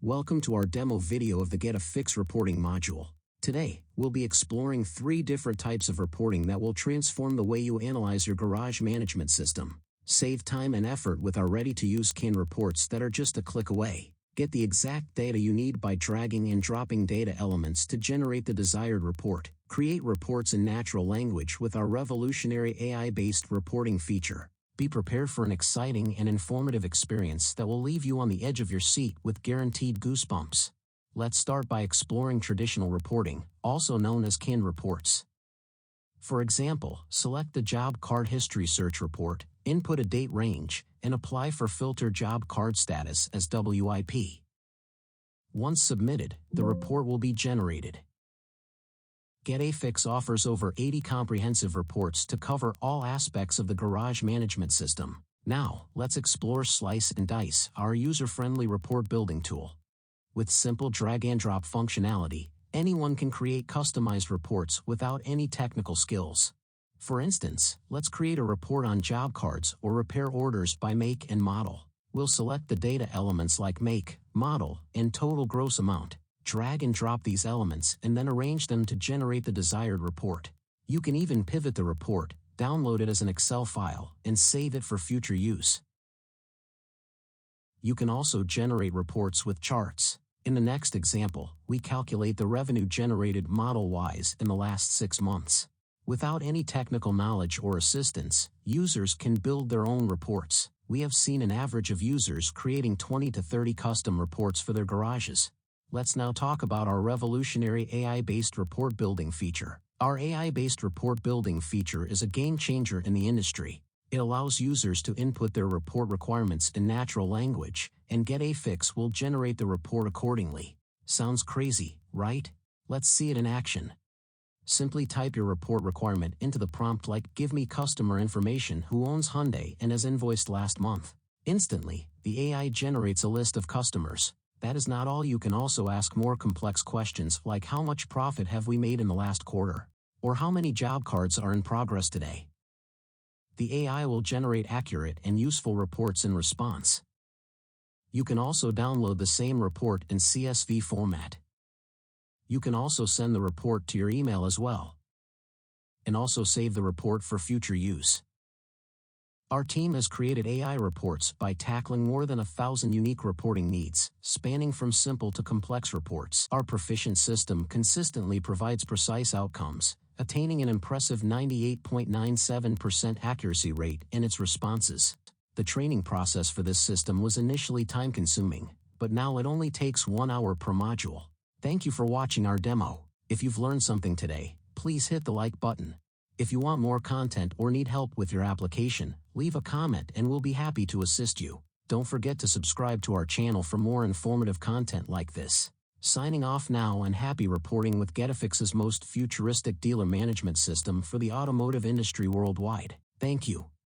Welcome to our demo video of the GetAFix Reporting Module. Today, we'll be exploring 3 different types of reporting that will transform the way you analyze your garage management system. Save time and effort with our ready-to-use canned reports that are just a click away. Get the exact data you need by dragging and dropping data elements to generate the desired report. Create reports in natural language with our revolutionary AI-based reporting feature. Be prepared for an exciting and informative experience that will leave you on the edge of your seat with guaranteed goosebumps. Let's start by exploring traditional reporting, also known as canned reports. For example, select the Job Card History Search report, input a date range, and apply for Filter Job Card Status as WIP. Once submitted, the report will be generated. GetAFix offers over 80 comprehensive reports to cover all aspects of the garage management system. Now, let's explore Slice and Dice, our user-friendly report building tool. With simple drag-and-drop functionality, anyone can create customized reports without any technical skills. For instance, let's create a report on job cards or repair orders by make and model. We'll select the data elements like make, model, and total gross amount. Drag and drop these elements and then arrange them to generate the desired report. You can even pivot the report, download it as an Excel file, and save it for future use. You can also generate reports with charts. In the next example, we calculate the revenue generated model-wise in the last 6 months. Without any technical knowledge or assistance, users can build their own reports. We have seen an average of users creating 20 to 30 custom reports for their garages. Let's now talk about our revolutionary AI-based report building feature. Our AI-based report building feature is a game changer in the industry. It allows users to input their report requirements in natural language, and GetAFix will generate the report accordingly. Sounds crazy, right? Let's see it in action. Simply type your report requirement into the prompt like "Give me customer information who owns Hyundai and has invoiced last month." Instantly, the AI generates a list of customers. That is not all. You can also ask more complex questions like how much profit have we made in the last quarter, or how many job cards are in progress today. The AI will generate accurate and useful reports in response. You can also download the same report in CSV format. You can also send the report to your email as well, and also save the report for future use. Our team has created AI reports by tackling more than 1,000 unique reporting needs, spanning from simple to complex reports. Our proficient system consistently provides precise outcomes, attaining an impressive 98.97% accuracy rate in its responses. The training process for this system was initially time-consuming, but now it only takes 1 hour per module. Thank you for watching our demo. If you've learned something today, please hit the like button. If you want more content or need help with your application, leave a comment and we'll be happy to assist you. Don't forget to subscribe to our channel for more informative content like this. Signing off now, and happy reporting with GetAFix's most futuristic dealer management system for the automotive industry worldwide. Thank you.